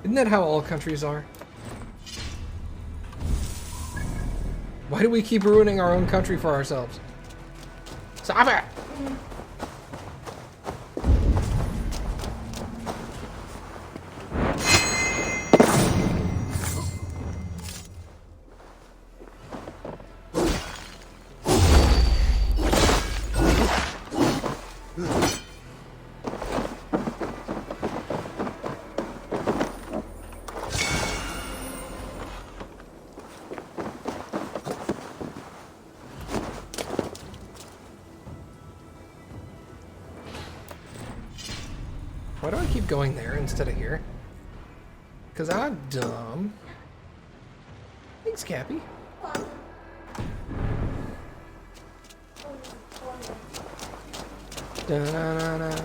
Isn't that how all countries are? Why do we keep ruining our own country for ourselves? Stop it! Why do I keep going there instead of here? Because I'm dumb. Thanks, Cappy. Da-na-na-na.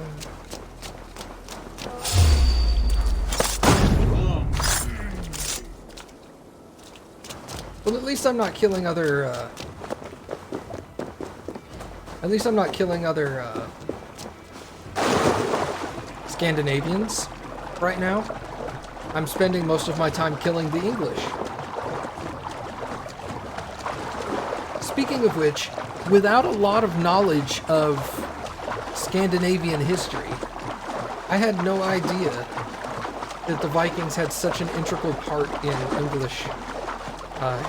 Well, at least I'm not killing other, Scandinavians right now. I'm spending most of my time killing the English. Speaking of which, without a lot of knowledge of Scandinavian history, I had no idea that the Vikings had such an integral part in English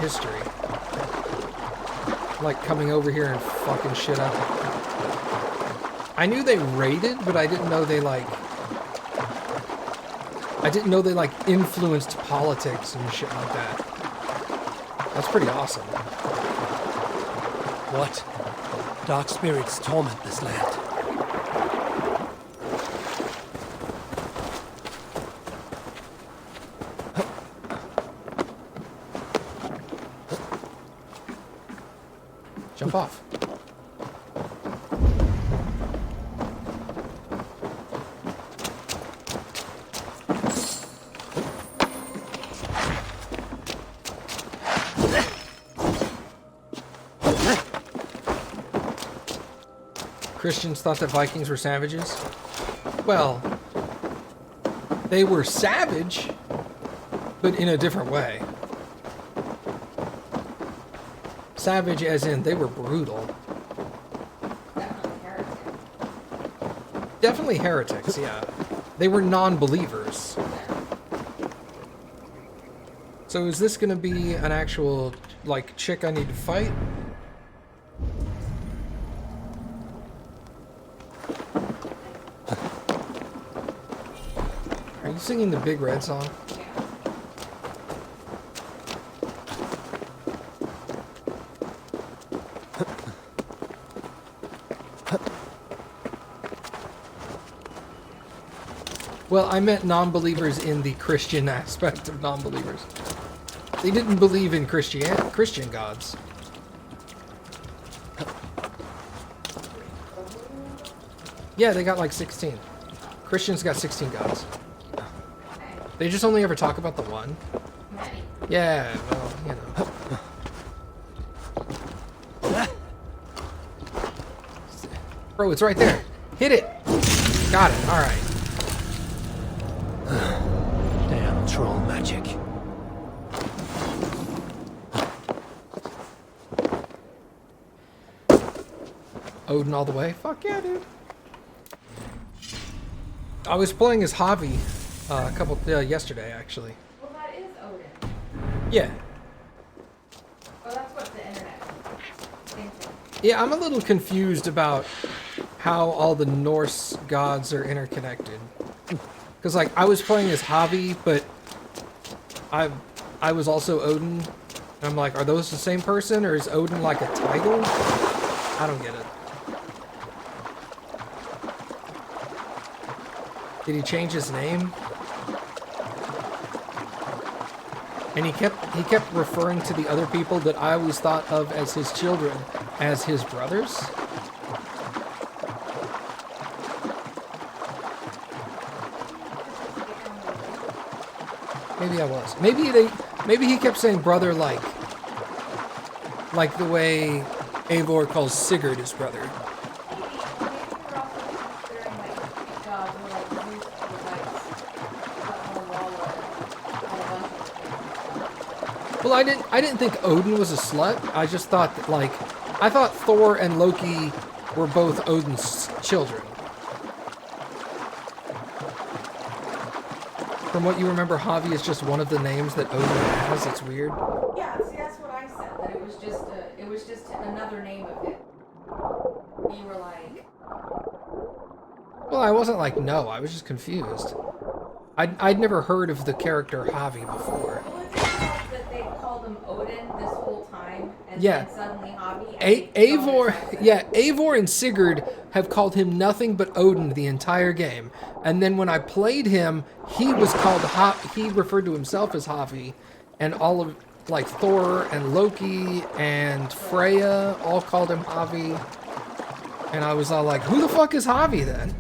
history. Like coming over here and fucking shit up. I knew they raided, but I didn't know they influenced politics and shit like that. That's pretty awesome. What? Dark spirits torment this land. Jump off. Christians thought that Vikings were savages? Well, they were savage, but in a different way. Savage as in they were brutal. Definitely heretics, yeah. They were non-believers. So is this gonna be an actual, like, chick I need to fight? Are you singing the Big Red song? Well, I meant non-believers in the Christian aspect of non-believers. They didn't believe in Christian gods. Yeah, they got like 16. Christians got 16 gods. They just only ever talk about the one. Yeah, well, you know. Bro, it's right there. Hit it. Got it. All right. Damn troll magic. Odin all the way. Fuck yeah, dude. I was playing as Javi yesterday, actually. Well, that is Odin. Yeah. Oh, that's what the internet thinks. Yeah, I'm a little confused about how all the Norse gods are interconnected. Because, like, I was playing as Javi, but I was also Odin. And I'm like, are those the same person, or is Odin like a title? I don't get it. Did he change his name? And he kept referring to the other people that I always thought of as his children as his brothers. Maybe I was. Maybe he kept saying brother like the way Eivor calls Sigurd his brother. Well, I didn't think Odin was a slut. I just thought that, like, I thought Thor and Loki were both Odin's children. From what you remember, Javi is just one of the names that Odin has. It's weird. Yeah, see, that's what I said. That it was just another name of it. You were like, Well, I wasn't like, no, I was just confused. I'd never heard of the character Javi before. well, it's just that they called him Odin this whole time, and Yeah. then suddenly Javi. and Eivor, Odin said- yeah, Eivor and Sigurd have called him nothing but Odin the entire game. And then when I played him, he was called he referred to himself as Javi, and all of like Thor and Loki and Freya all called him Javi. And I was all like, who the fuck is Javi then?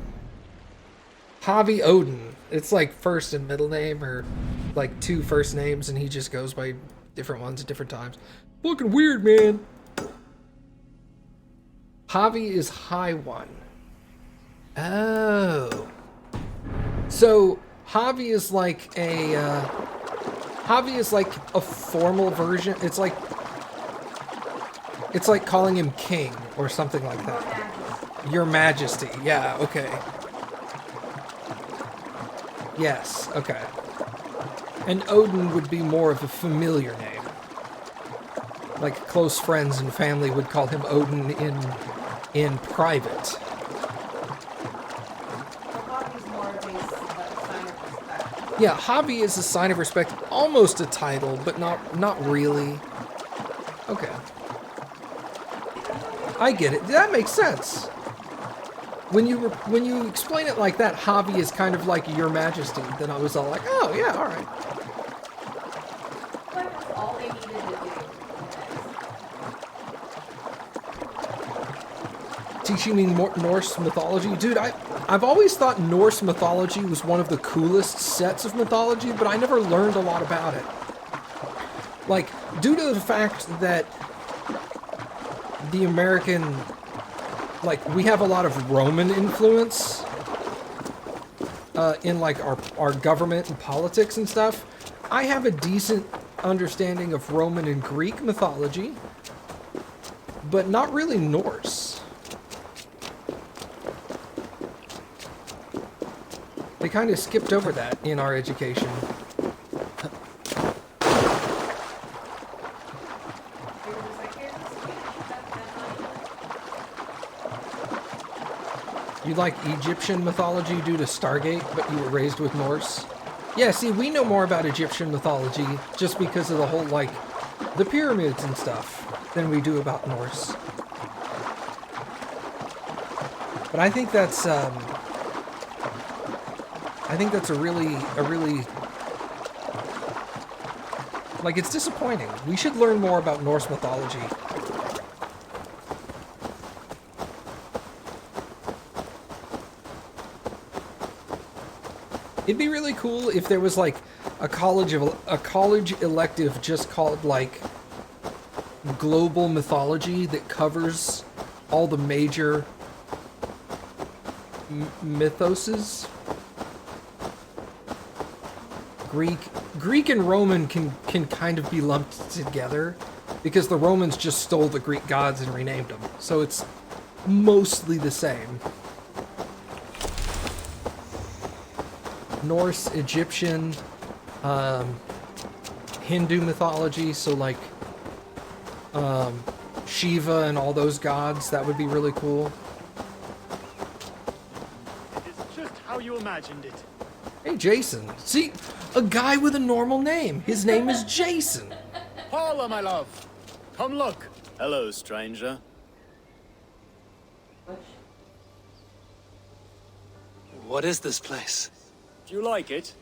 Javi Odin. It's like first and middle name, or like two first names, and he just goes by different ones at different times. Fucking weird, man. Javi is High One. Oh. So Javi is like a formal version. It's like calling him king or something like that. Your Majesty. Yeah, okay. Yes, okay. And Odin would be more of a familiar name. Like close friends and family would call him Odin in private. So Javi's more of a sign of respect. Yeah, Javi is a sign of respect, almost a title, but not really. Okay. I get it. That makes sense. When you explain it like that, Javi is kind of like Your Majesty. Then I was all like, oh yeah, all right. But that's all they needed to do. Teaching me more Norse mythology, dude. I've always thought Norse mythology was one of the coolest sets of mythology, but I never learned a lot about it. Like, due to the fact that the American, like, we have a lot of Roman influence in like our government and politics and stuff. I have a decent understanding of Roman and Greek mythology, but not really Norse. They kind of skipped over that in our education. They were just like, here's this speech. That's not You like Egyptian mythology due to Stargate, but you were raised with Norse? Yeah, see, we know more about Egyptian mythology just because of the whole, like, the pyramids and stuff than we do about Norse. But I think that's a really, like, it's disappointing. We should learn more about Norse mythology. It'd be really cool if there was like a college elective just called like global mythology that covers all the major mythoses. Greek and Roman can kind of be lumped together because the Romans just stole the Greek gods and renamed them. So it's mostly the same. Norse, Egyptian, Hindu mythology, so like Shiva and all those gods, that would be really cool. It is just how you imagined it. Hey, Jason. See, a guy with a normal name. His name is Jason. Paula, my love. Come look. Hello, stranger. What is this place? Do you like it?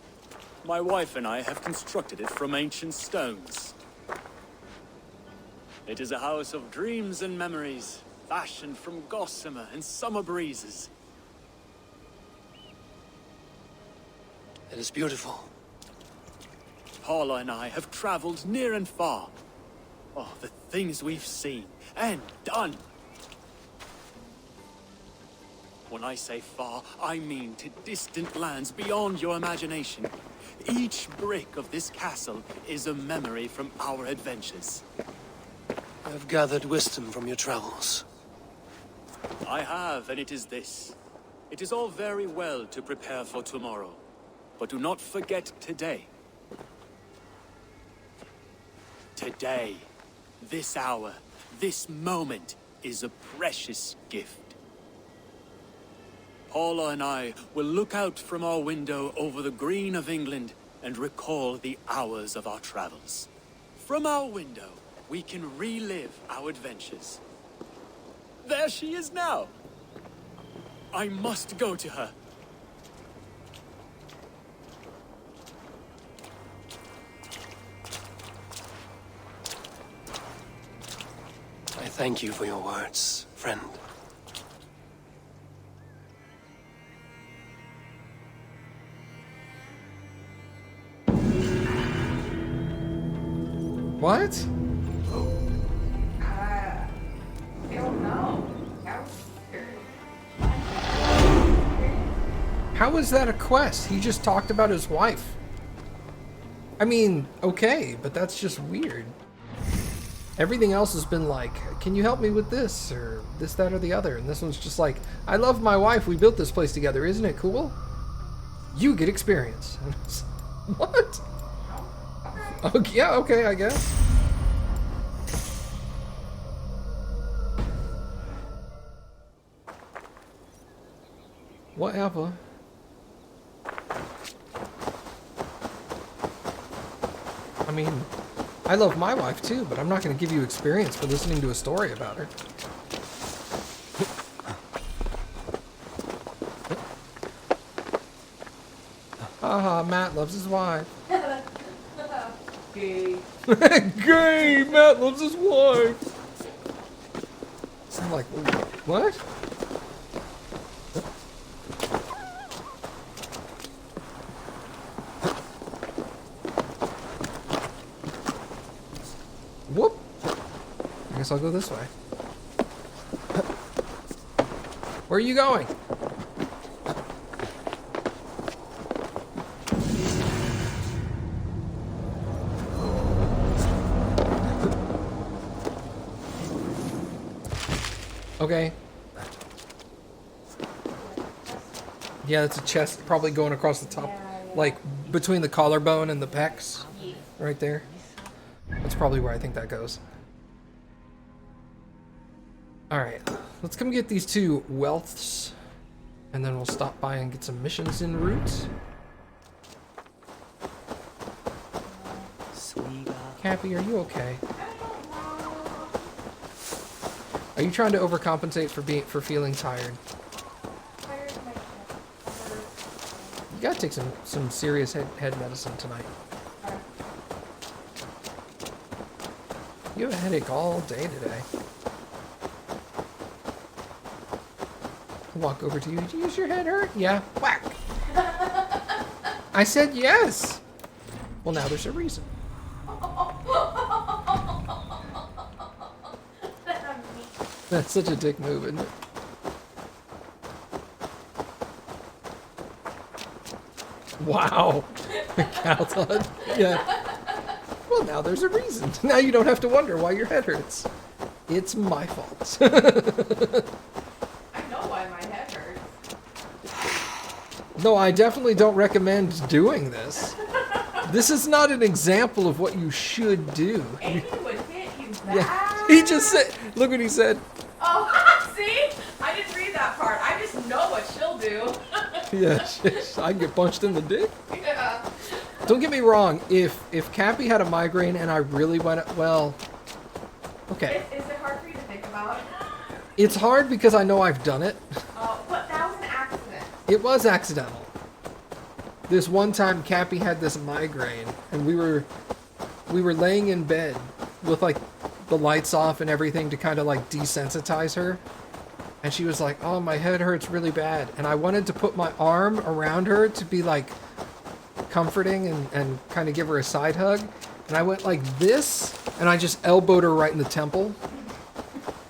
My wife and I have constructed it from ancient stones. It is a house of dreams and memories, fashioned from gossamer and summer breezes. It is beautiful. Paula and I have traveled near and far. Oh, the things we've seen and done. When I say far, I mean to distant lands beyond your imagination. Each brick of this castle is a memory from our adventures. I've gathered wisdom from your travels. I have, and it is this. It is all very well to prepare for tomorrow, but do not forget today. Today, this hour, this moment is a precious gift. Paula and I will look out from our window over the green of England and recall the hours of our travels. From our window, we can relive our adventures. There she is now. I must go to her. I thank you for your words, friend. What? I don't know. That was weird. How is that a quest? He just talked about his wife. I mean, okay, but that's just weird. Everything else has been like, can you help me with this? Or this, that, or the other. And this one's just like, I love my wife. We built this place together. Isn't it cool? You get experience. And it's, what? Okay, yeah, okay, I guess. Whatever. I mean, I love my wife too, but I'm not going to give you experience for listening to a story about her. Haha, Matt loves his wife. Gay. Gay! Matt loves his wife! I'm like, what? Whoop! I guess I'll go this way. Where are you going? Okay. Yeah, it's a chest probably going across the top. Yeah. Like between the collarbone and the pecs. Yeah. Right there. That's probably where I think that goes. Alright. Let's come get these two wealths. And then we'll stop by and get some missions en route. Cappy, are you okay? Are you trying to overcompensate for feeling tired? Tired of my head. You gotta take some serious head medicine tonight. You have a headache all day today. I'll walk over to you. Does your head hurt? Yeah. Whack. I said yes. Well, now there's a reason. That's such a dick move, isn't it? Wow. Calton. Yeah. Well, now there's a reason. Now you don't have to wonder why your head hurts. It's my fault. I know why my head hurts. No, I definitely don't recommend doing this. This is not an example of what you should do. Amy would hit you back. Yeah. He just said, look what he said. Oh, see? I didn't read that part. I just know what she'll do. Yeah, I can get punched in the dick. Yeah. Don't get me wrong. If Cappy had a migraine and I really went, well, okay. Is it hard for you to think about? It's hard because I know I've done it. Oh, but that was an accident. It was accidental. This one time Cappy had this migraine and we were laying in bed with like the lights off and everything to kind of like desensitize her. And she was like, oh, my head hurts really bad. And I wanted to put my arm around her to be like comforting and kind of give her a side hug. And I went like this and I just elbowed her right in the temple.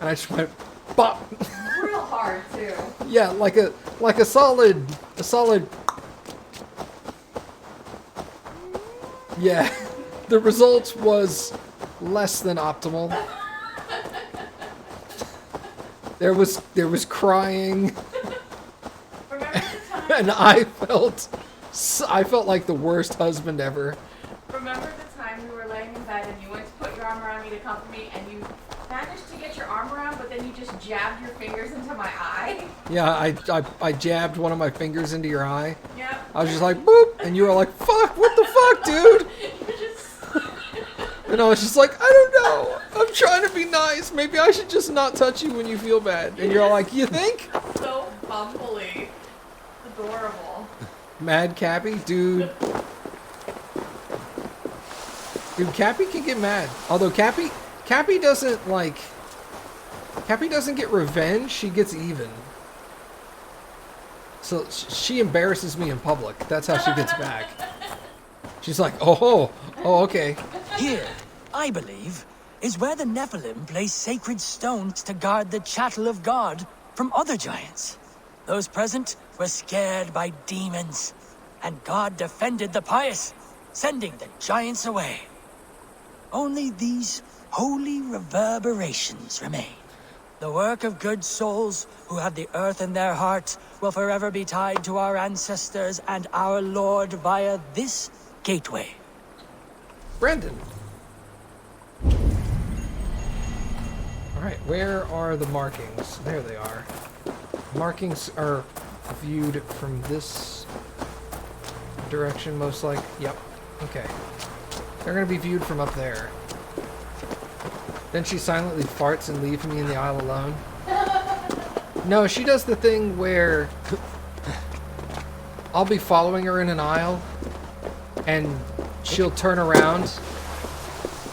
And I just went bop. Real hard too. Yeah, like a solid Yeah, the result was less than optimal. There was crying, Remember the time? and I felt like the worst husband ever. Remember the time we were laying in bed and you went to put your arm around me to comfort me, and you managed to get your arm around, but then you just jabbed your fingers into my eye? Yeah, I jabbed one of my fingers into your eye. Yep. I was just like, boop, and you were like, fuck, what the fuck, dude? You're just... And I was just like, I don't know. I'm trying to be nice. Maybe I should just not touch you when you feel bad. And you're like, you think? so bumbly. Adorable. Mad Cappy? Dude. Dude, Cappy can get mad. Although Cappy doesn't, like... Cappy doesn't get revenge. She gets even. So she embarrasses me in public. That's how she gets back. She's like, oh, okay. Here, I believe, is where the Nephilim place sacred stones to guard the chattel of God from other giants. Those present were scared by demons, and God defended the pious, sending the giants away. Only these holy reverberations remain. The work of good souls who have the earth in their heart will forever be tied to our ancestors and our Lord via this gateway. Brendan. Alright, where are the markings? There they are. Markings are viewed from this direction, most like. Yep. Okay. They're gonna be viewed from up there. Then she silently farts and leaves me in the aisle alone. No, she does the thing where I'll be following her in an aisle and she'll turn around.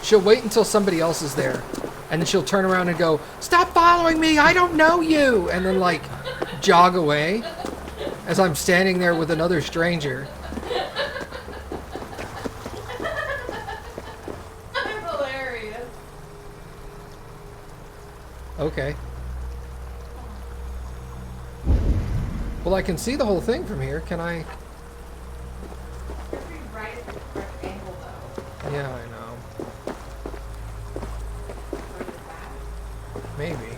She'll wait until somebody else is there. And then she'll turn around and go, "Stop following me, I don't know you!" And then, like, jog away as I'm standing there with another stranger. I'm hilarious. Okay. Well, I can see the whole thing from here. Can I? You're pretty right at the correct angle, though. Yeah, I know. Maybe.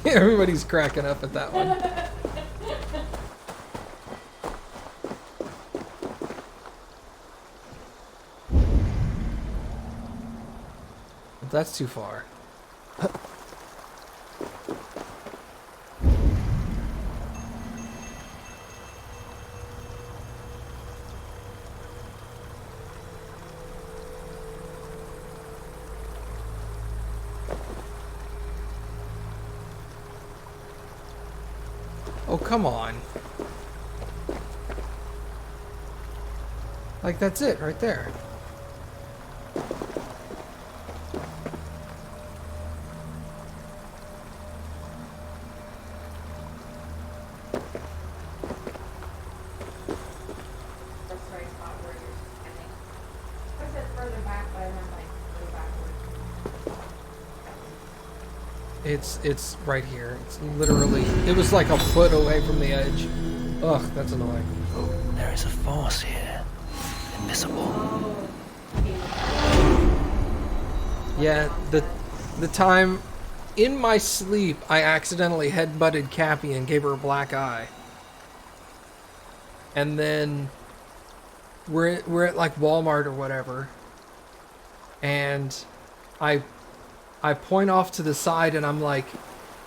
Everybody's cracking up at that one. That's too far. Oh, come on. Like, that's it, right there. That's the right spot where you're standing. I said further back, but I meant like go backwards. It's right here. It's literally, it was like a foot away from the edge. Ugh, that's annoying. There is a force here, invisible. Yeah, the time in my sleep I accidentally headbutted Cappy and gave her a black eye. And then we're at like Walmart or whatever. And I point off to the side and I'm like,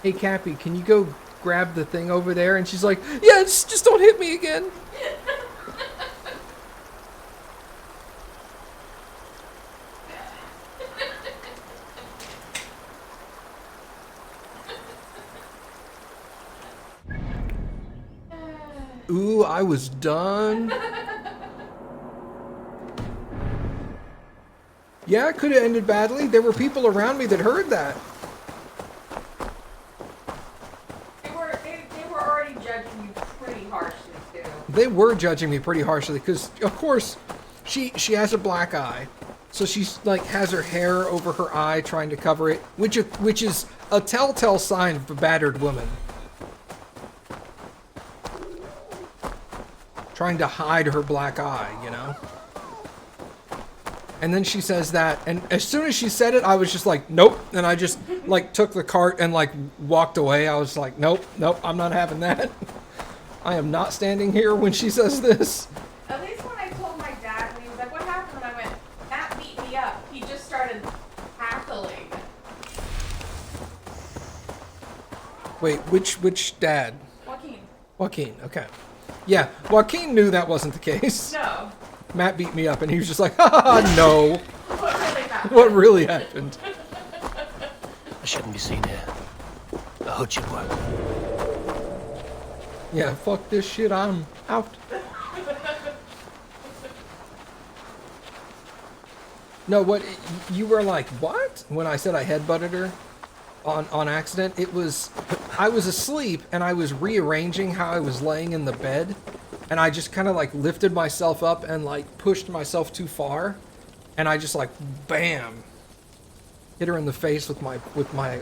"Hey Cappy, can you go grab the thing over there?" And she's like, "Yeah, just don't hit me again." Ooh, I was done. Yeah, it could have ended badly. There were people around me that heard that. They were already judging you pretty harshly too. They were judging me pretty harshly because, of course, she has a black eye, so she's like has her hair over her eye trying to cover it, which is a telltale sign of a battered woman. trying to hide her black eye, you know? And then she says that, and as soon as she said it, I was just like, nope. And I just, like, took the cart and, like, walked away. I was like, nope, I'm not having that. I am not standing here when she says this. At least when I told my dad, when he was like, what happened? And I went, Matt beat me up. He just started cackling. Wait, which dad? Joaquin. Joaquin, okay. Yeah, Joaquin knew that wasn't the case. No. Matt beat me up, and he was just like, ha, no. What really happened? What really happened? I shouldn't be seen here. The hood should work. Yeah, fuck this shit, I'm out. No, what, you were like, what? When I said I headbutted her on accident, it was, I was asleep, and I was rearranging how I was laying in the bed. And I just kind of like lifted myself up and like pushed myself too far, and I just like bam hit her in the face with my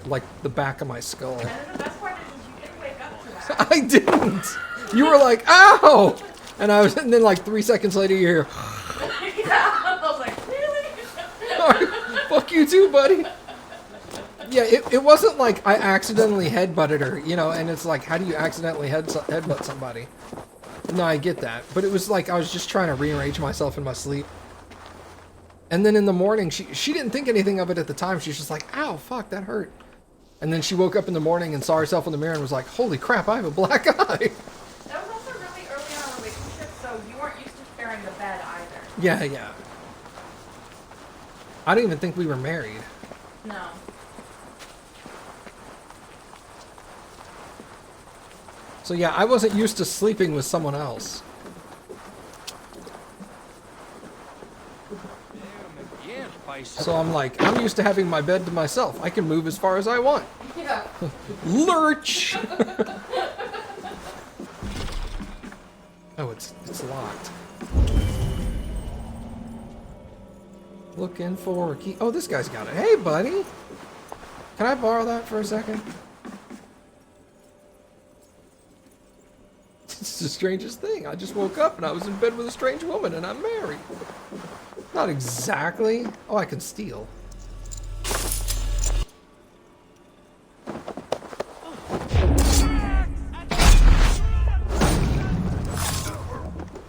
like the back of my skull. And then the best part is you didn't wake up to that. I didn't. You were like, ow, and then like 3 seconds later you hear, Yeah, I was like, really? fuck you too, buddy. Yeah, it wasn't like I accidentally headbutted her, you know, and it's like, how do you accidentally headbutt somebody? No, I get that. But it was like I was just trying to rearrange myself in my sleep. And then in the morning, she didn't think anything of it at the time. She was just like, ow, fuck, that hurt. And then she woke up in the morning and saw herself in the mirror and was like, holy crap, I have a black eye. That was also really early in our relationship, so you weren't used to sharing the bed either. Yeah. I didn't even think we were married. No. So yeah, I wasn't used to sleeping with someone else. So I'm like, I'm used to having my bed to myself. I can move as far as I want. Yeah. Lurch! Oh, it's locked. Looking for a key. Oh, this guy's got it. Hey, buddy. Can I borrow that for a second? It's the strangest thing. I just woke up and I was in bed with a strange woman and I'm married. Not exactly. Oh, I can steal.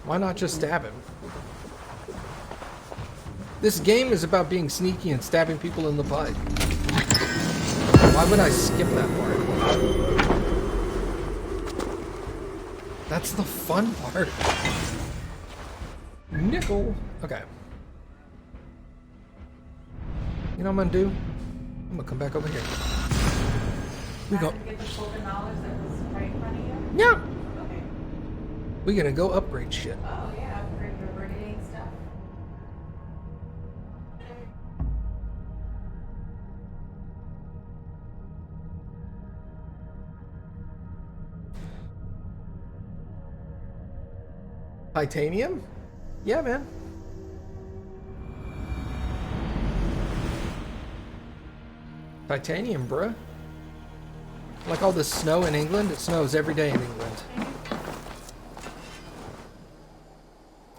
Why not just stab him? This game is about being sneaky and stabbing people in the butt. Why would I skip that part? That's the fun part. Nickel. Okay. You know what I'm gonna do? I'm gonna come back over here. We go. Get the $12 that was right in front of you? Yeah. Okay. We're gonna go upgrade shit. Oh, yeah, upgrade your brigading stuff. Titanium? Yeah, man. Titanium, bruh. Like all this snow in England, it snows every day in England.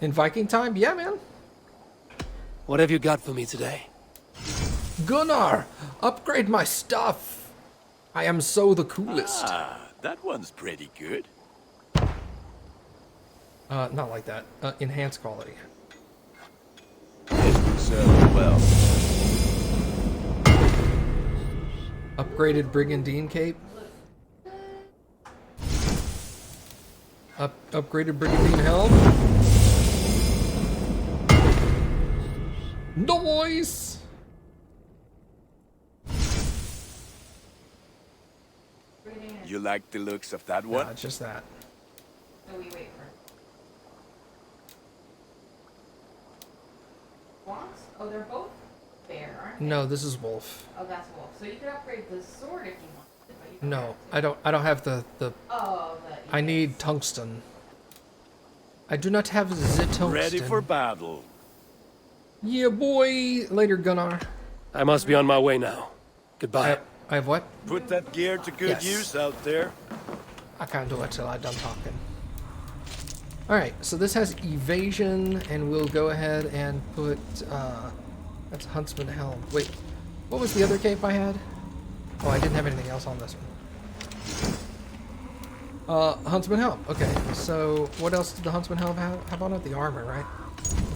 In Viking time? Yeah, man. What have you got for me today? Gunnar, upgrade my stuff. I am so the coolest. Ah, that one's pretty good. Not like that. Enhanced quality. It served well. Upgraded Brigandine cape. Upgraded Brigandine helm. Noise! You like the looks of that one? Nah, just that. So we wait for Wands? Oh, they're both fair, aren't they? No, this is Wolf. Oh, that's Wolf. So you could upgrade the sword if you want. But you can No, I don't have the Oh, the I need tungsten. I do not have the tungsten. Ready for battle. Yeah, boy. Later, Gunnar. I must be on my way now. Goodbye. I have what? Put that gear to good Yes. use out there. I can't do it till I'm done talking. Alright, so this has evasion, and we'll go ahead and put, that's Huntsman Helm. Wait, what was the other cape I had? Oh, I didn't have anything else on this one. Huntsman Helm. Okay, so what else did the Huntsman Helm have on it? The armor, right?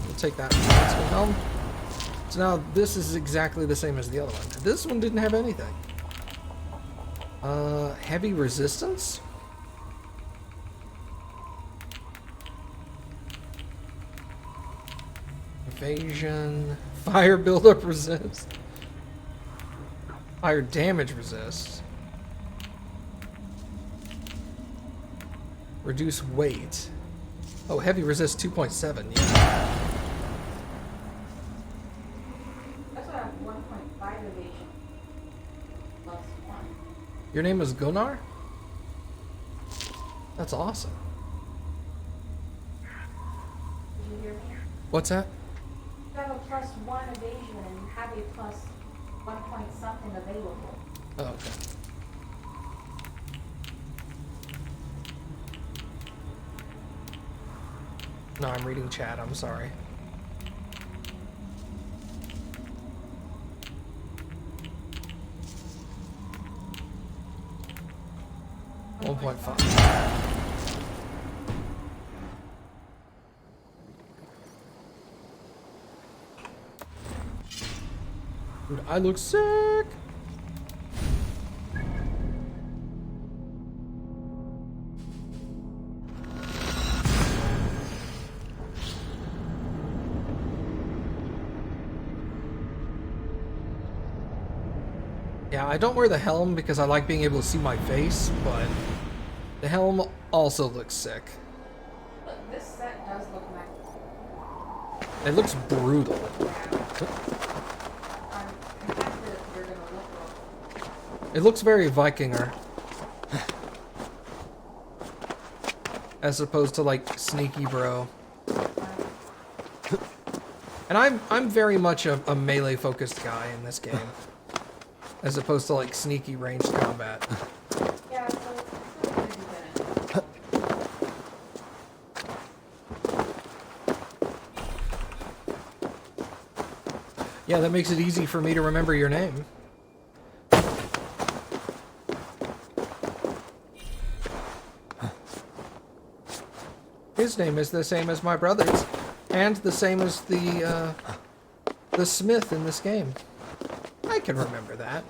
We'll take that Huntsman Helm. So now this is exactly the same as the other one. This one didn't have anything. Heavy resistance? Evasion. Fire buildup resist. Fire damage resist. Reduce weight. Oh, heavy resist 2.7, yeah. That's what I have 1.5 evasion. Plus 1. Your name is Gunnar? That's awesome. Did you hear me? What's that? You have a plus 1 evasion and you have a plus 1 point something available. Oh, okay. No, I'm reading chat, I'm sorry. One 1.5. Dude, I look sick. Yeah, I don't wear the helm because I like being able to see my face, but the helm also looks sick. Look, this set does look nice. It looks brutal. I'm confident you're gonna look well. It looks very Vikinger. As opposed to like sneaky bro. And I'm very much a melee focused guy in this game. As opposed to like sneaky ranged combat. Yeah, so it's really good to Yeah, that makes it easy for me to remember your name. His name is the same as my brother's, and the same as the smith in this game. I can remember that.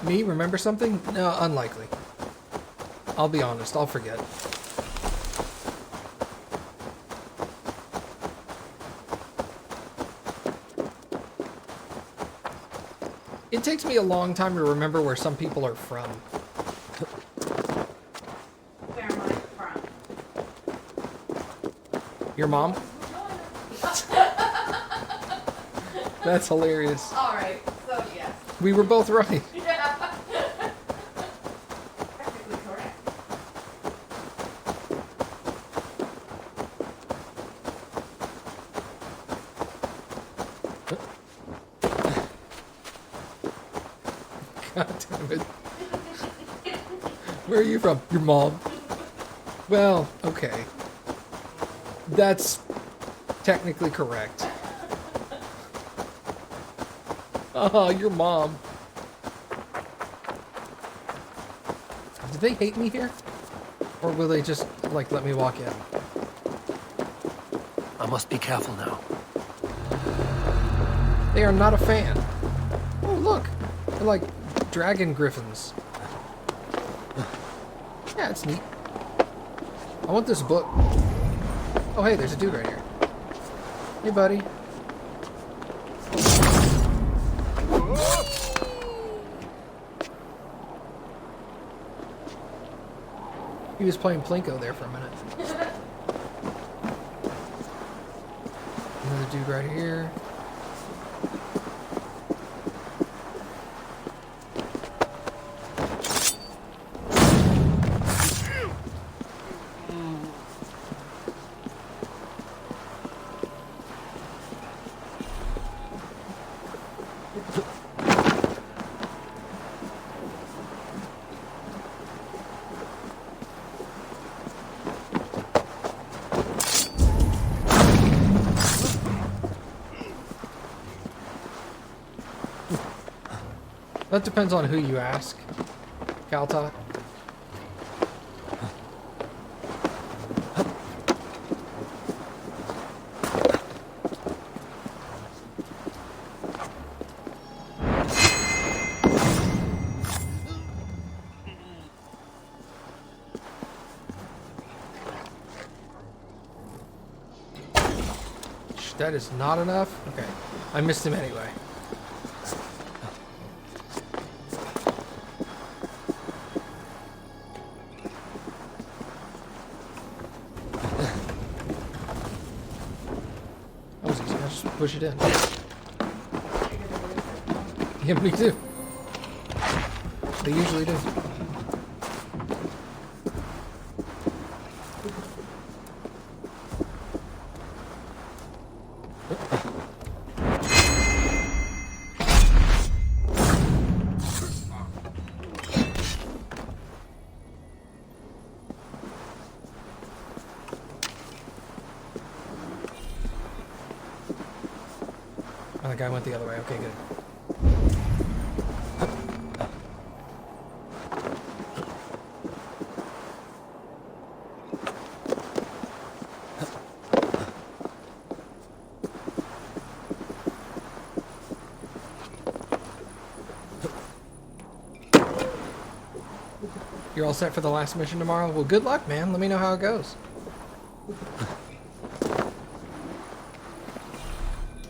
Me remember something? No, unlikely. I'll be honest, I'll forget. It takes me a long time to remember where some people are from. Where am I from? Your mom? That's hilarious. Alright, so yes. We were both right. Yeah. Technically correct. God damn it. Where are you from? Your mom. Well, okay. That's technically correct. Oh, your mom. Do they hate me here? Or will they just, like, let me walk in? I must be careful now. They are not a fan. Oh, look. They're like dragon griffins. Yeah, it's neat. I want this book. Oh, hey, there's a dude right here. Hey, buddy. He was playing Plinko there for a minute. Another dude right here. That depends on who you ask, Caltot. That is not enough? Okay. I missed him anyway. That was easy. I just push it in. Yeah, me too. They usually do. Oh, the guy went the other way. Okay, good. You're all set for the last mission tomorrow? Well, good luck, man. Let me know how it goes.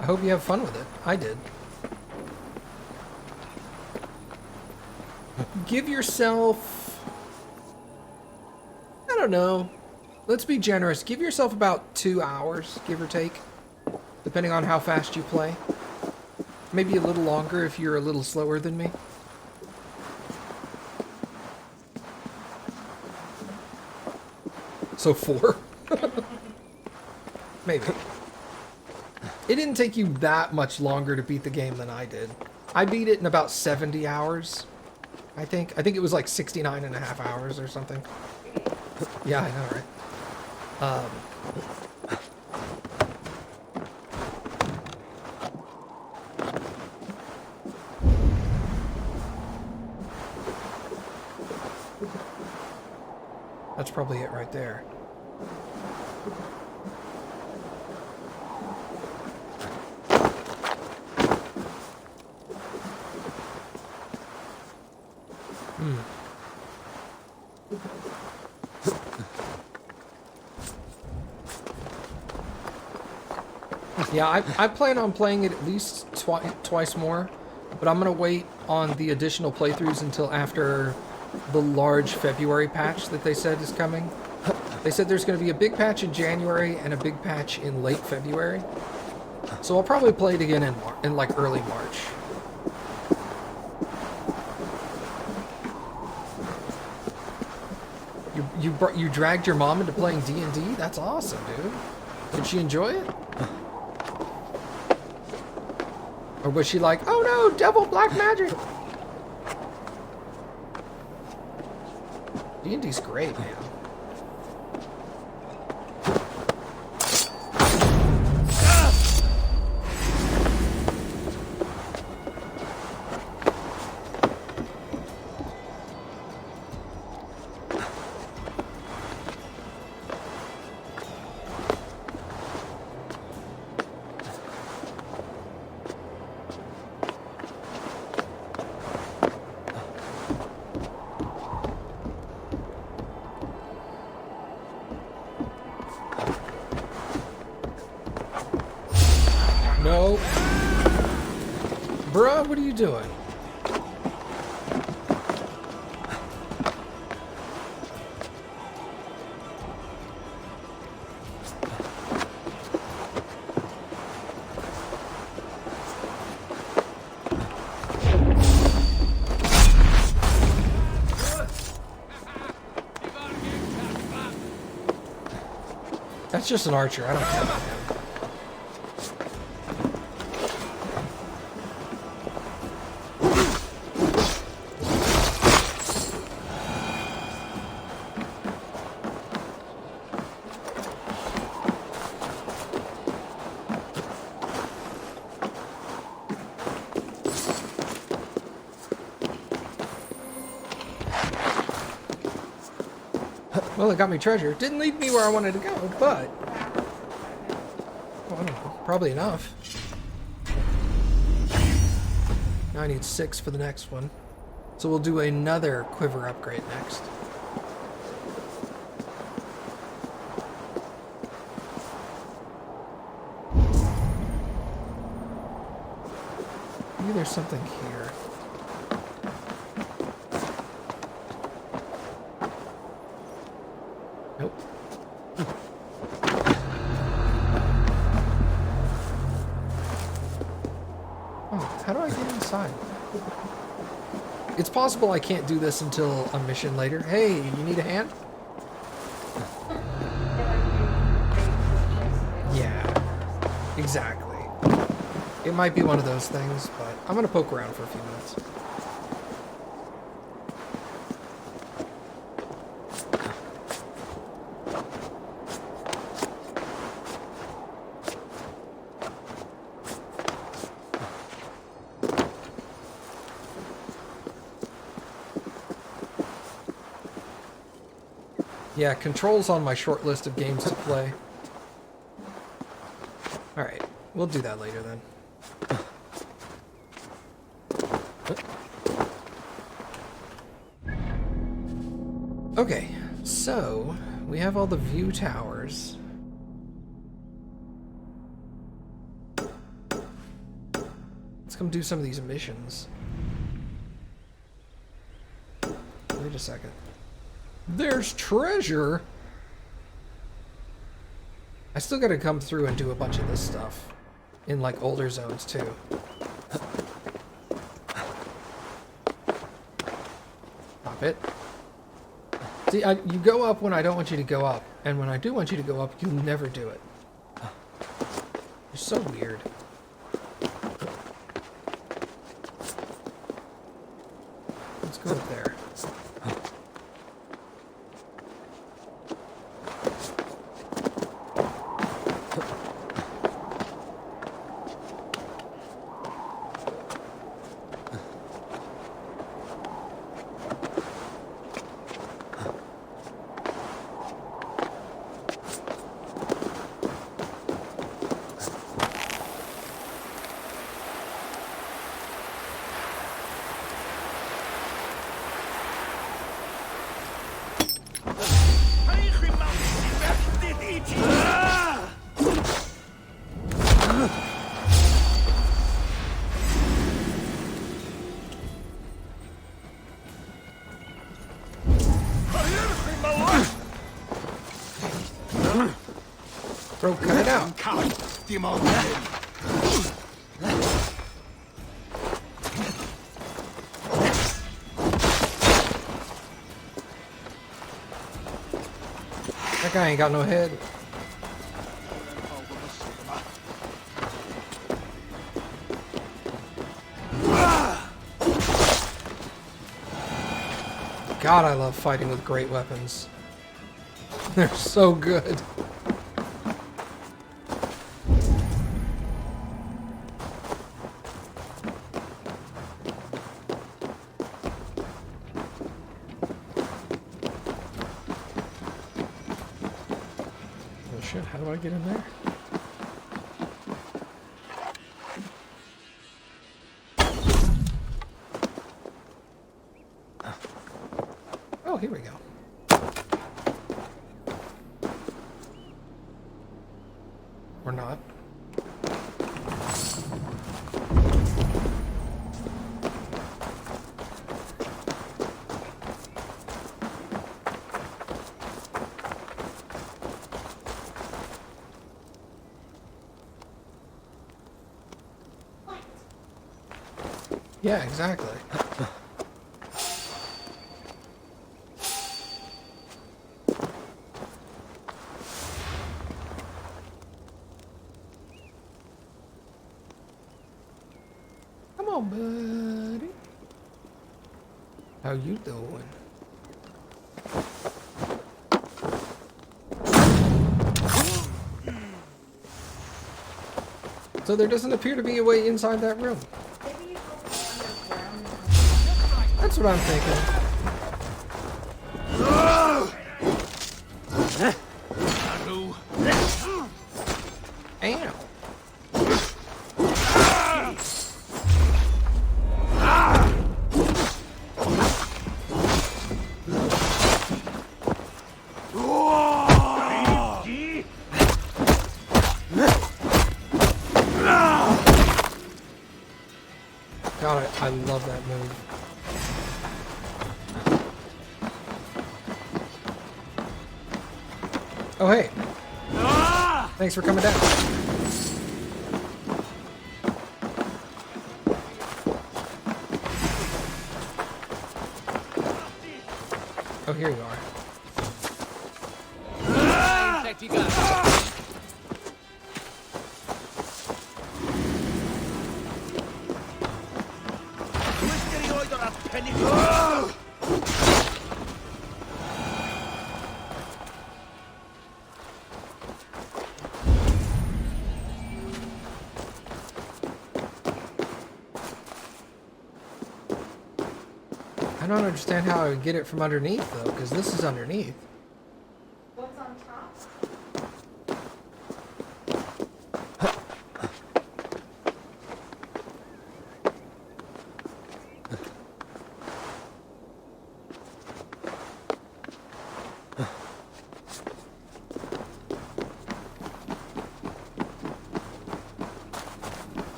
I hope you have fun with it. I did. Give yourself... I don't know. Let's be generous. Give yourself about 2 hours, give or take. Depending on how fast you play. Maybe a little longer if you're a little slower than me. So 4? Maybe. It didn't take you that much longer to beat the game than I did. I beat it in about 70 hours, I think. I think it was like 69 and a half hours or something. Yeah, I know, right? That's probably it right there. Yeah, I plan on playing it at least twice more, but I'm going to wait on the additional playthroughs until after the large February patch that they said is coming. They said there's going to be a big patch in January and a big patch in late February. So I'll probably play it again in like early March. You dragged your mom into playing D&D? That's awesome, dude. Did she enjoy it? Or was she like, oh no, devil black magic? D&D's great, man. No. Bruh, what are you doing? It's just an archer. I don't care about him. Well, it got me treasure. Didn't lead me where I wanted to go, but... well, I don't know. Probably enough. Now I need 6 for the next one. So we'll do another quiver upgrade next. Maybe there's something here. Nope. Oh, how do I get inside? It's possible I can't do this until a mission later. Hey, you need a hand? Yeah, exactly. It might be one of those things, but I'm gonna poke around for a few minutes. Yeah, Control's on my short list of games to play. Alright, we'll do that later then. Okay, so we have all the view towers. Let's come do some of these missions. Wait a second. There's treasure! I still gotta come through and do a bunch of this stuff. In, like, older zones, too. Stop it. See, you go up when I don't want you to go up. And when I do want you to go up, you never do it. You're so weird. Let's go up there. Bro, cut it out. That guy ain't got no head. God, I love fighting with great weapons. They're so good. Oh shit, how do I get in there? Oh, here we go. Or not. Yeah, exactly. on, buddy? How you doing? So there doesn't appear to be a way inside that room. Maybe you go underground. That's what I'm thinking. Ow. God, I love that move. Oh, hey. Thanks for coming down. Oh, here you are. I don't understand how I would get it from underneath, though, because this is underneath. What's on top?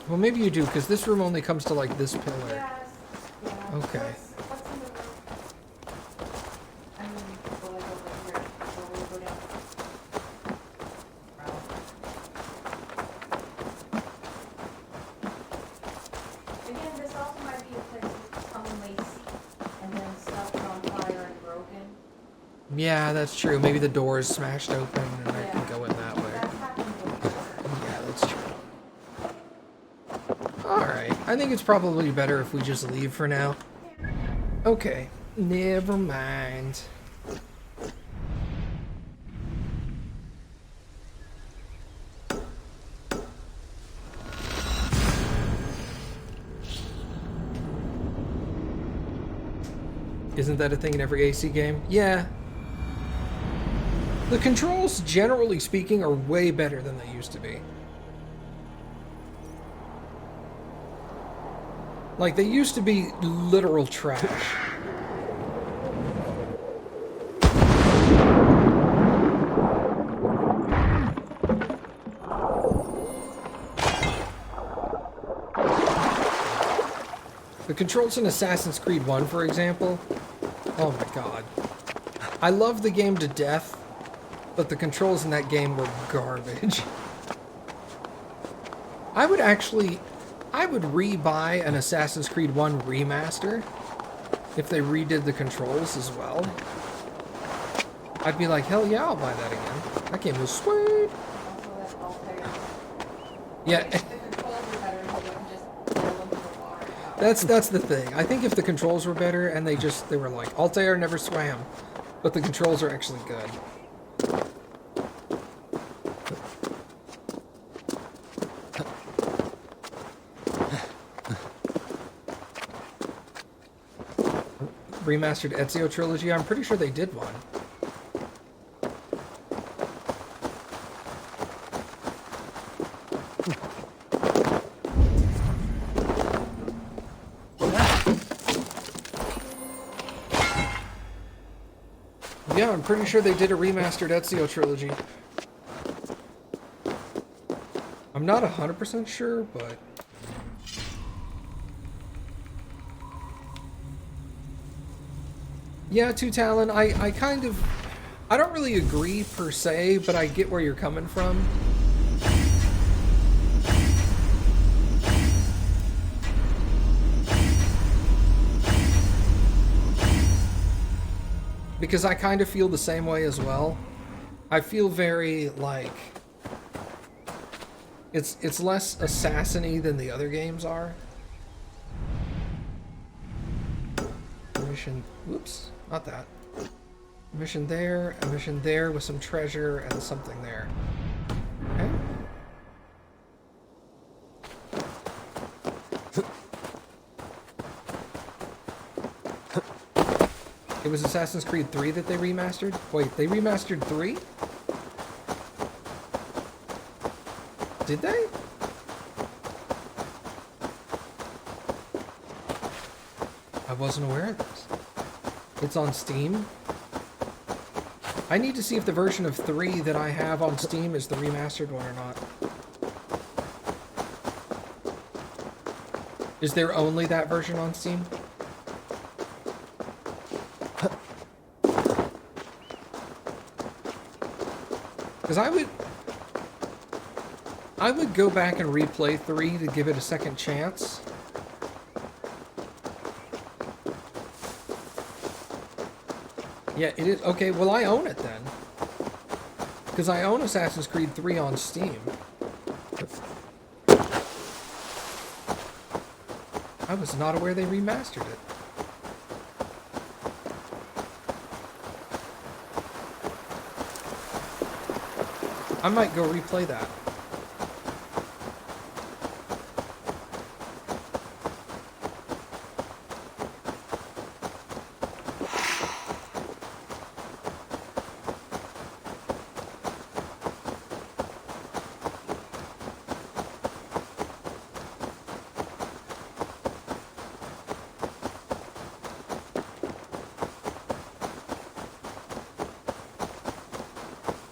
Well, maybe you do, because this room only comes to, like, this pillar. Yes. Yeah. Okay. What's in the room? I mean, go like over here. Before we go down. Again, this also might be a place you come and lay seat, and then stuff is on fire and broken. Yeah, that's true. Maybe the door is smashed open, and I Yeah. can go in that way. That's happened before. Yeah, that's true. Alright, I think it's probably better if we just leave for now. Okay, never mind. Isn't that a thing in every AC game? Yeah. The controls, generally speaking, are way better than they used to be. Like, they used to be literal trash. The controls in Assassin's Creed 1, for example, oh my god. I love the game to death, but the controls in that game were garbage. I would re-buy an Assassin's Creed 1 remaster if they redid the controls as well. I'd be like, hell yeah, I'll buy that again. That game was sweet. Also, that's all fair. Yeah, If the controls were better, you wouldn't just throw them in the water. that's the thing. I think if the controls were better and they were like, Altair never swam, but the controls are actually good. Remastered Ezio trilogy, I'm pretty sure they did one. Yeah, I'm pretty sure they did a remastered Ezio trilogy. I'm not 100% sure, but... Yeah, Two Talon, I kind of... I don't really agree per se, but I get where you're coming from. because I kind of feel the same way as well. I feel very like it's less assassin-y than the other games are. Mission, whoops, not that. Mission there, a mission there with some treasure and something there. Okay. It was Assassin's Creed 3 that they remastered? Wait, they remastered 3? Did they? I wasn't aware of this. It's on Steam? I need to see if the version of 3 that I have on Steam is the remastered one or not. Is there only that version on Steam? Because I would go back and replay 3 to give it a second chance. Yeah, it is. Okay, well, I own it then. Because I own Assassin's Creed 3 on Steam. I was not aware they remastered it. I might go replay that.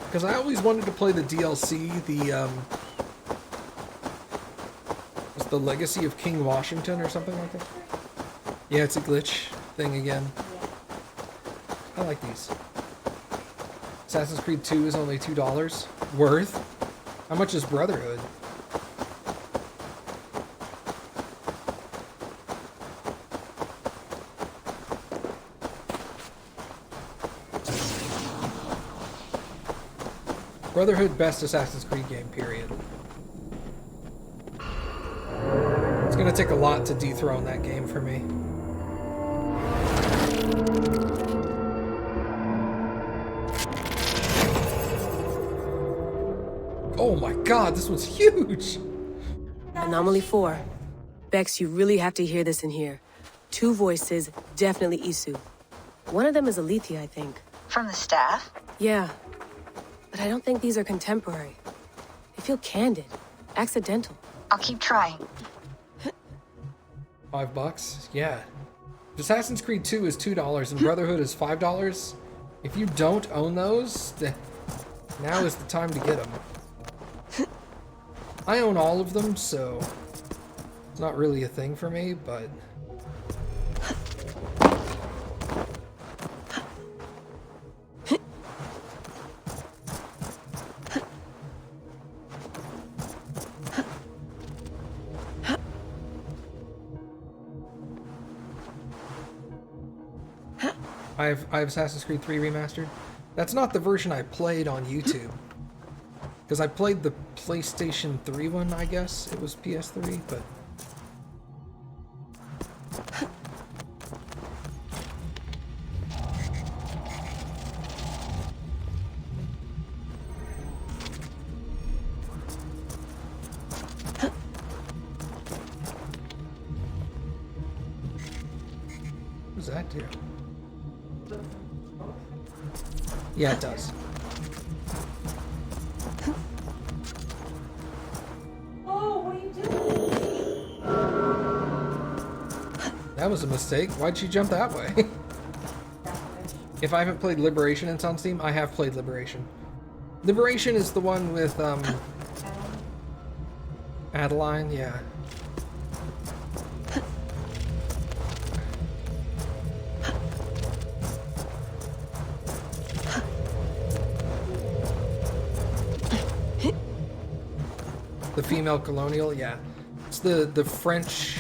Because I always wanted to play the DLC, what's the Legacy of King Washington or something like that? Yeah, it's a glitch thing again. I like these. Assassin's Creed 2 is only $2. Worth? How much is Brotherhood? Brotherhood, best Assassin's Creed game, period. It's gonna take a lot to dethrone that game for me. Oh my god, this one's huge! Anomaly 4. Bex, you really have to hear this in here. 2 voices, definitely Isu. One of them is Alethea, I think. From the staff? Yeah. But I don't think these are contemporary. They feel candid, accidental. I'll keep trying. $5? Yeah. Assassin's Creed 2 is $2 and Brotherhood is $5. If you don't own those, now is the time to get them. I own all of them, so it's not really a thing for me, but... I have Assassin's Creed 3 Remastered. That's not the version I played on YouTube. Because I played the PlayStation 3 one, I guess. It was PS3, but... What does that do? Yeah, it does. Oh, what are you doing? That was a mistake. Why'd she jump that way? If I haven't played Liberation and it's on Steam, I have played Liberation. Liberation is the one with, Adeline, yeah. The female colonial, yeah. It's the French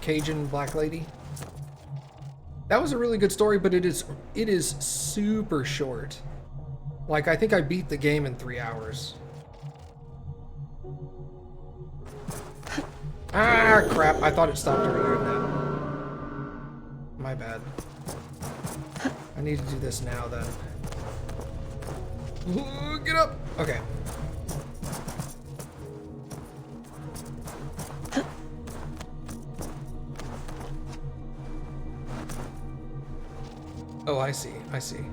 Cajun black lady. That was a really good story, but it is super short. Like, I think I beat the game in 3 hours. Ah, crap. I thought it stopped earlier than that. My bad. I need to do this now, then. Ooh, get up! Okay. Oh, I see. I see.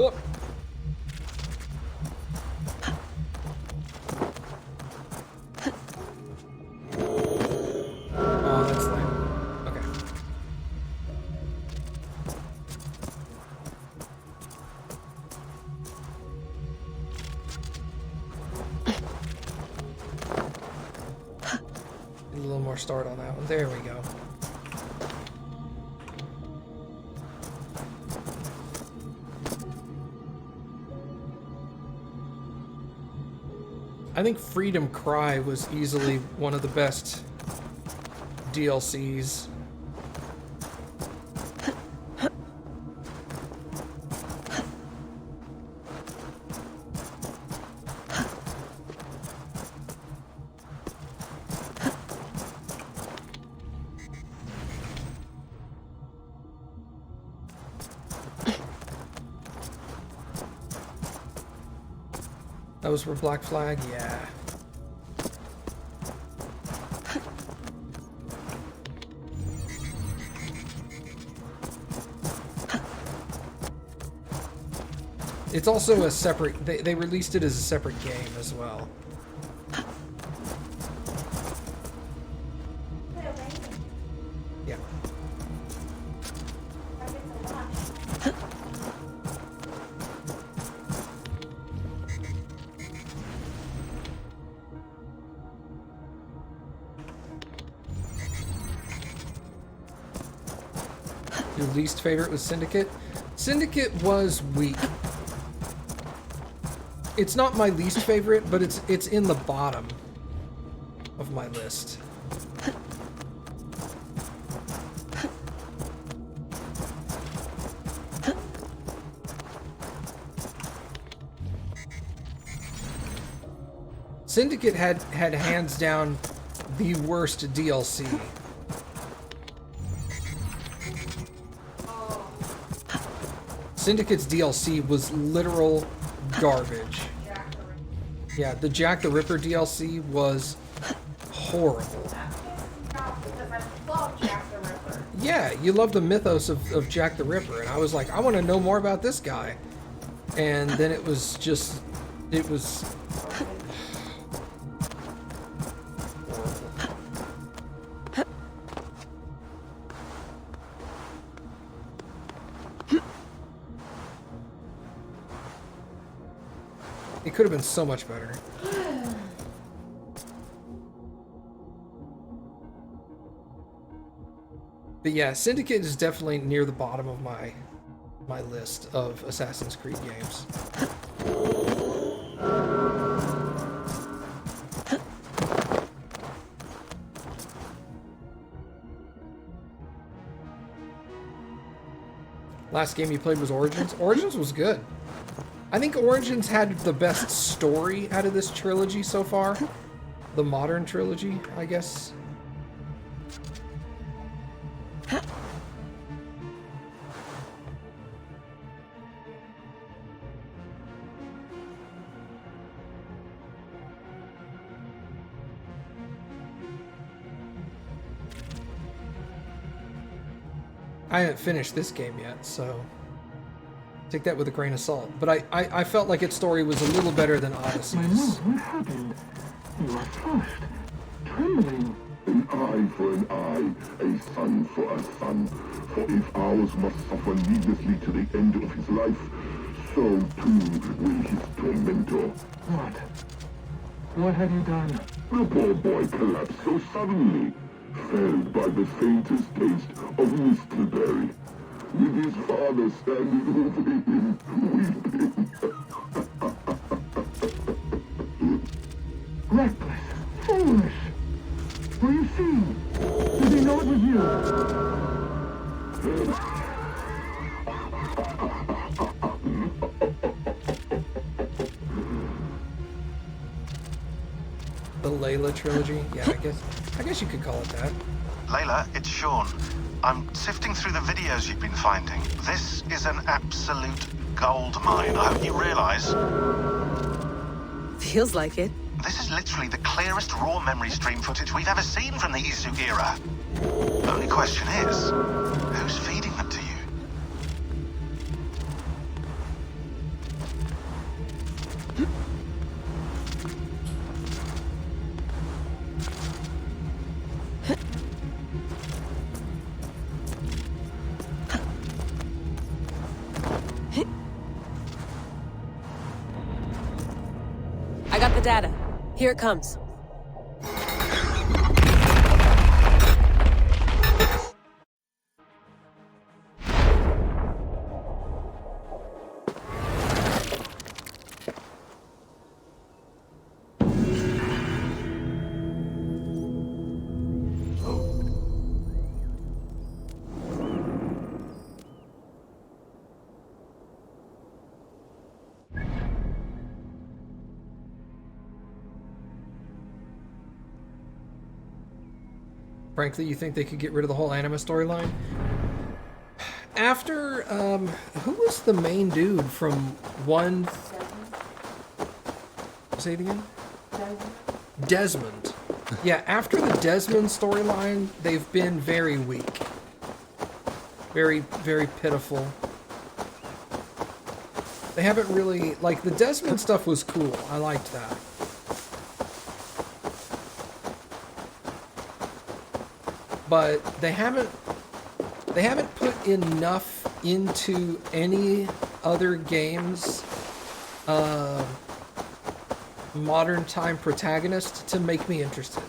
Oh. Oh, that's lame. Okay. Need a little more start on that one. There we go. I think Freedom Cry was easily one of the best DLCs. That was for Black Flag? Yeah. It's also a separate... They released it as a separate game as well. Yeah. Your least favorite was Syndicate? Syndicate was weak. It's not my least favorite, but it's in the bottom of my list. Syndicate had hands down the worst DLC. Syndicate's DLC was literal garbage. Yeah, the Jack the Ripper DLC was horrible. Yeah, you love the mythos of Jack the Ripper, and I was like, I want to know more about this guy. And then it was just, it was... It could have been so much better. But yeah, Syndicate is definitely near the bottom of my list of Assassin's Creed games. Last game you played was Origins. Origins was good. I think Origins had the best story out of this trilogy so far. The modern trilogy, I guess. I haven't finished this game yet, so take that with a grain of salt. But I felt like its story was a little better than Odyssey's. What happened? You are first. for an eye, a son for a son. For if ours must suffer needlessly to the end of his life, so too will his tormentor. What? What have you done? The poor boy collapsed so suddenly, felled by the faintest taste of mistleberry, with his father standing over him, weeping. Reckless. Foolish. Were you seen? Did they know it was you? The Layla trilogy? Yeah, I guess you could call it that. Layla, it's Sean. I'm sifting through the videos you've been finding. This is an absolute gold mine. I hope you realize. Feels like it. This is literally the clearest raw memory stream footage we've ever seen from the Isu era. Only question is, who's feeding them to you? I got the data. Here it comes. Frankly, you think they could get rid of the whole anima storyline? After, who was the main dude from one... Say it again? Desmond. Yeah, after the Desmond storyline, they've been very weak. Very, very pitiful. They haven't really... Like, the Desmond stuff was cool. I liked that. But they haven't put enough into any other games modern time protagonist to make me interested.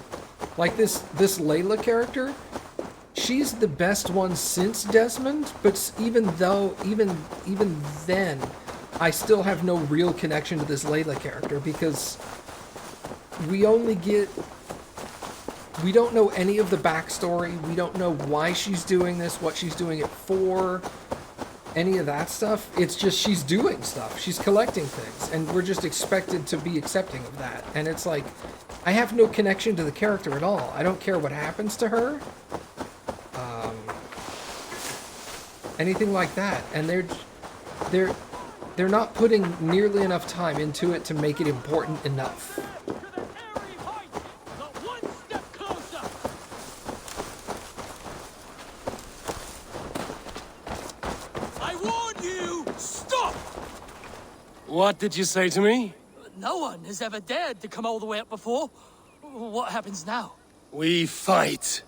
Like this Layla character, she's the best one since Desmond, but even then I still have no real connection to this Layla character because we don't know any of the backstory. We don't know why she's doing this, what she's doing it for, any of that stuff. It's just she's doing stuff. She's collecting things, and we're just expected to be accepting of that. And it's like, I have no connection to the character at all. I don't care what happens to her. Anything like that. And they're not putting nearly enough time into it to make it important enough. What did you say to me? No one has ever dared to come all the way up before. What happens now? We fight.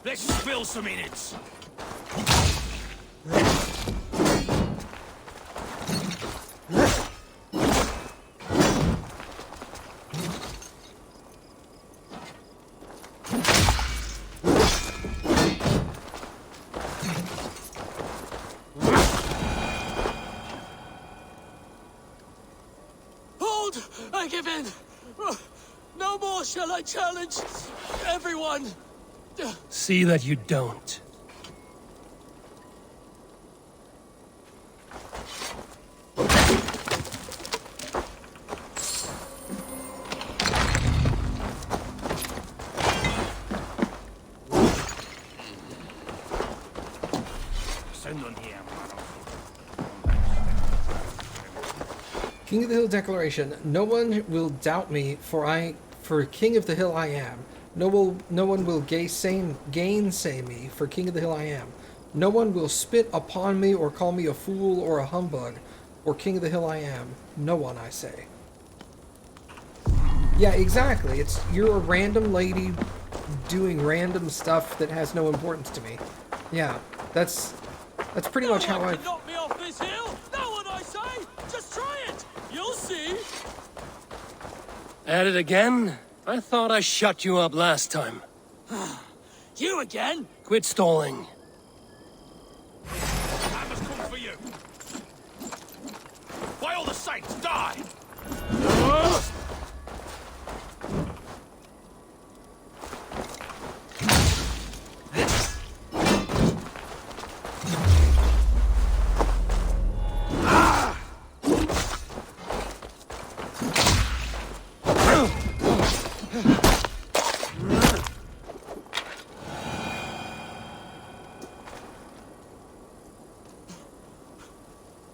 Let's spill some minutes. I give in. No more shall I challenge everyone. See that you don't. King of the Hill Declaration. No one will doubt me, for King of the Hill I am. No one will gainsay me, for King of the Hill I am. No one will spit upon me or call me a fool or a humbug, for King of the Hill I am. No one, I say. Yeah, exactly. You're a random lady doing random stuff that has no importance to me. Yeah, that's pretty much how I I've... knock me off this hill. No one, I say. Just try it. You'll see. At it again? I thought I shut you up last time. You again? Quit stalling. Hammer's come for you. By all the saints, die!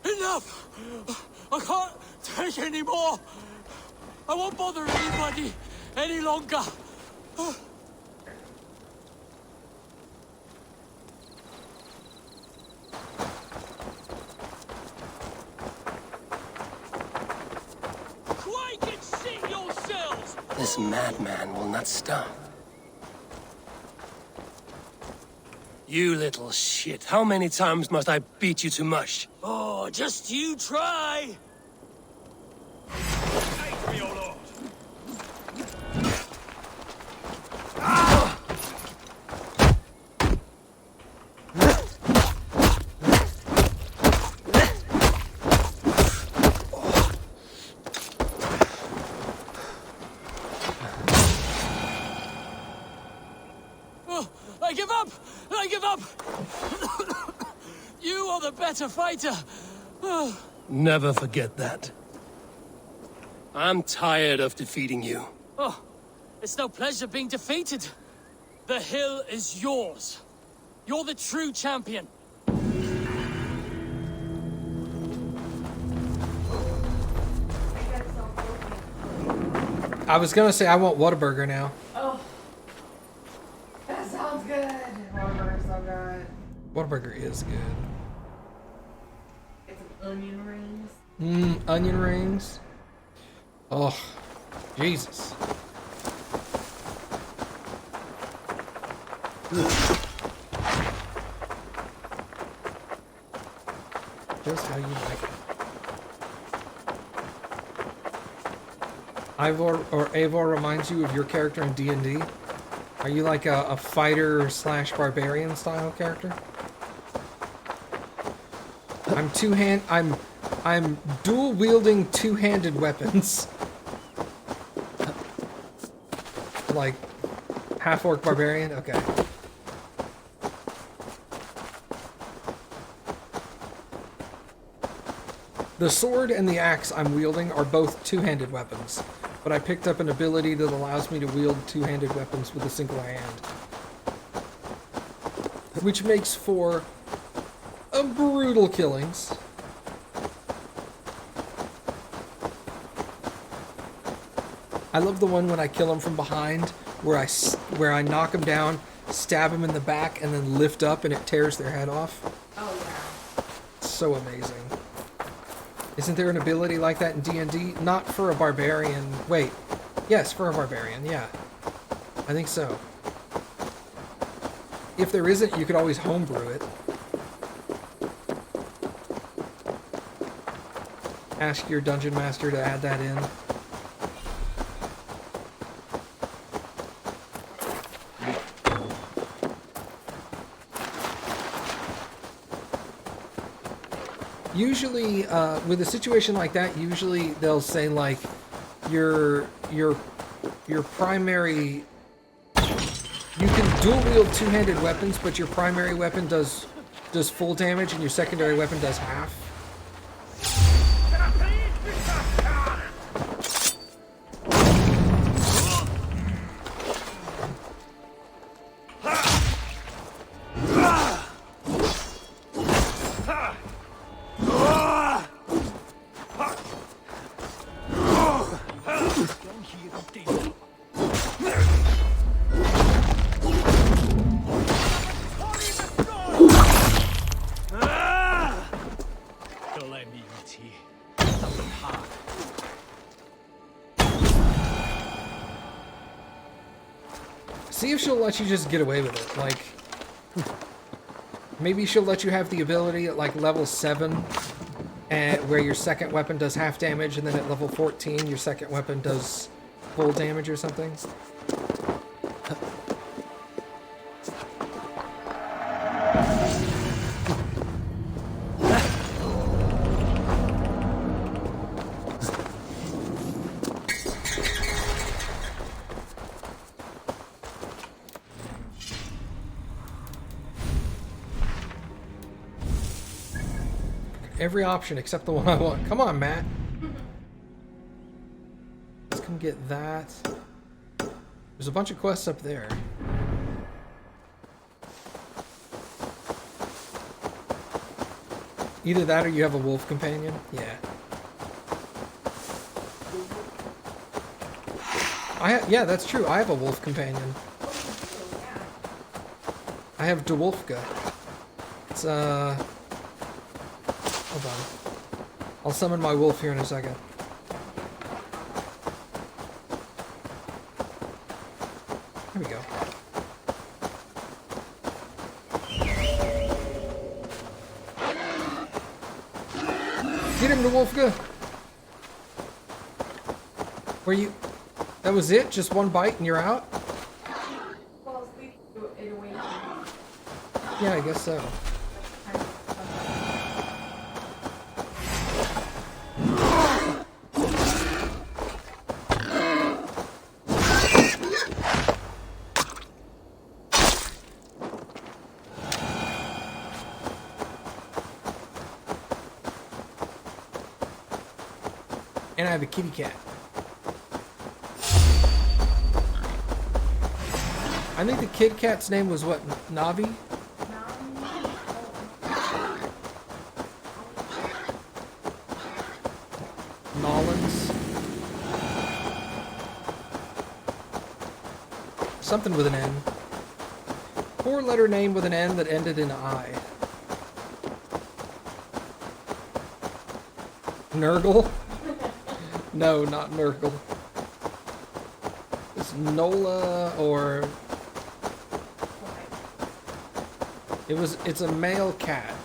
Enough! I can't take any more. I won't bother anybody any longer. Quake and shit yourselves! This madman will not stop. You little shit. How many times must I beat you to mush? Oh, just you try! Take me, O Lord! Oh, I give up! I give up! You are the better fighter! Never forget that. I'm tired of defeating you. Oh, it's no pleasure being defeated. The hill is yours. You're the true champion. I was gonna say I want Whataburger now. Oh, that sounds good. Whataburger's so good. Whataburger is good. It's onion rings. Onion rings. Oh, Jesus. Just how you like it. Ivor or Eivor reminds you of your character in D&D? Are you like a fighter slash barbarian style character? I'm dual wielding two-handed weapons. Like half orc barbarian? Okay. The sword and the axe I'm wielding are both two-handed weapons, but I picked up an ability that allows me to wield two-handed weapons with a single hand. Which makes for brutal killings. I love the one when I kill him from behind, where I knock him down, stab him in the back, and then lift up and it tears their head off. Oh yeah. So amazing. Isn't there an ability like that in D&D? Not for a barbarian. Wait. Yes, for a barbarian, yeah. I think so. If there isn't, you could always homebrew it. Ask your dungeon master to add that in. Usually, with a situation like that, usually they'll say like, your primary, you can dual wield two-handed weapons, but your primary weapon does full damage and your secondary weapon does half. See if she'll let you just get away with it. Like, maybe she'll let you have the ability at like level 7, and where your second weapon does half damage, and then at level 14 your second weapon does full damage or something. Every option except the one I want. Come on, Matt. Let's come get that. There's a bunch of quests up there. Either that or you have a wolf companion. Yeah. Yeah, that's true. I have a wolf companion. I have DeWolfka. It's hold on. I'll summon my wolf here in a second. There we go. Get him, DeWolfka! Were you... That was it? Just one bite and you're out? Yeah, I guess so. And I have a kitty cat. I think the kid cat's name was what? Navi? Nollins? Something with an N. 4-letter name with an N that ended in I. Nurgle? No, not Nurgle. It's Nola or... It's a male cat.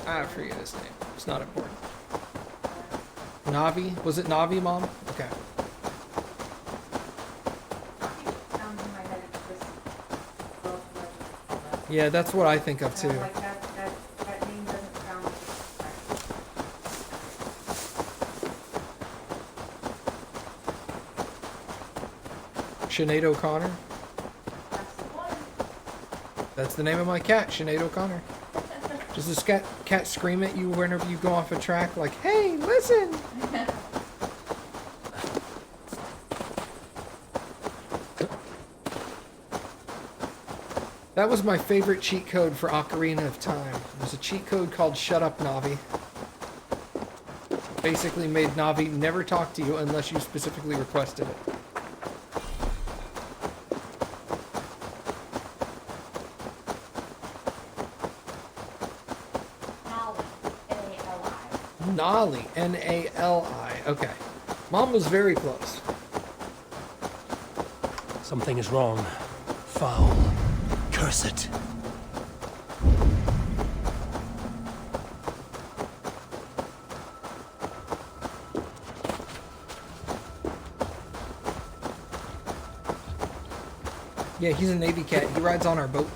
I forget his name. It's not important. Navi? Was it Navi, Mom? Okay. Yeah, that's what I think of too. Sinead O'Connor? That's the name of my cat, Sinead O'Connor. Does this cat scream at you whenever you go off a track like, hey, listen! That was my favorite cheat code for Ocarina of Time. It was a cheat code called Shut Up, Navi. Basically made Navi never talk to you unless you specifically requested it. Nali, N-A-L-I. Okay. Mom was very close. Something is wrong. Foul. Curse it. Yeah, he's a Navy cat. He rides on our boat.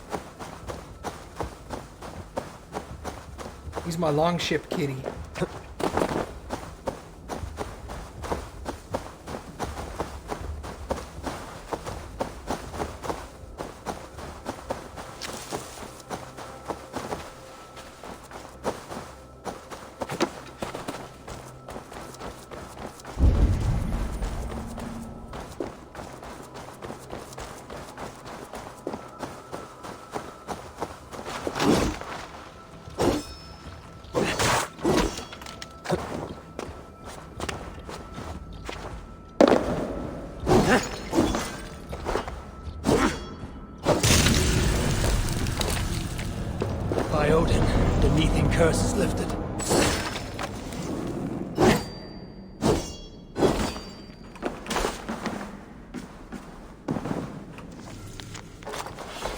He's my longship kitty. By Odin, the Neathian curse is lifted.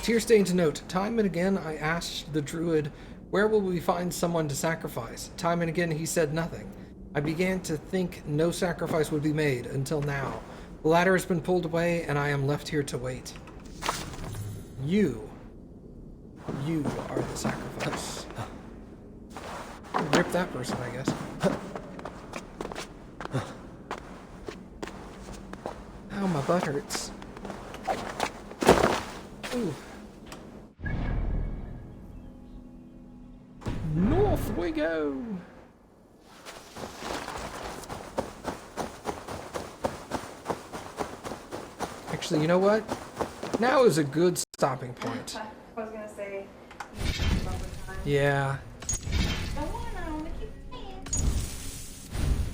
Tear-stained note. Time and again I asked the druid, where will we find someone to sacrifice? Time and again he said nothing. I began to think no sacrifice would be made until now. The ladder has been pulled away and I am left here to wait. You are the sacrifice. Rip that person, I guess. Ow, my butt hurts. Ooh. North we go! Actually, you know what? Now is a good stopping point. I was gonna say, Yeah. don't want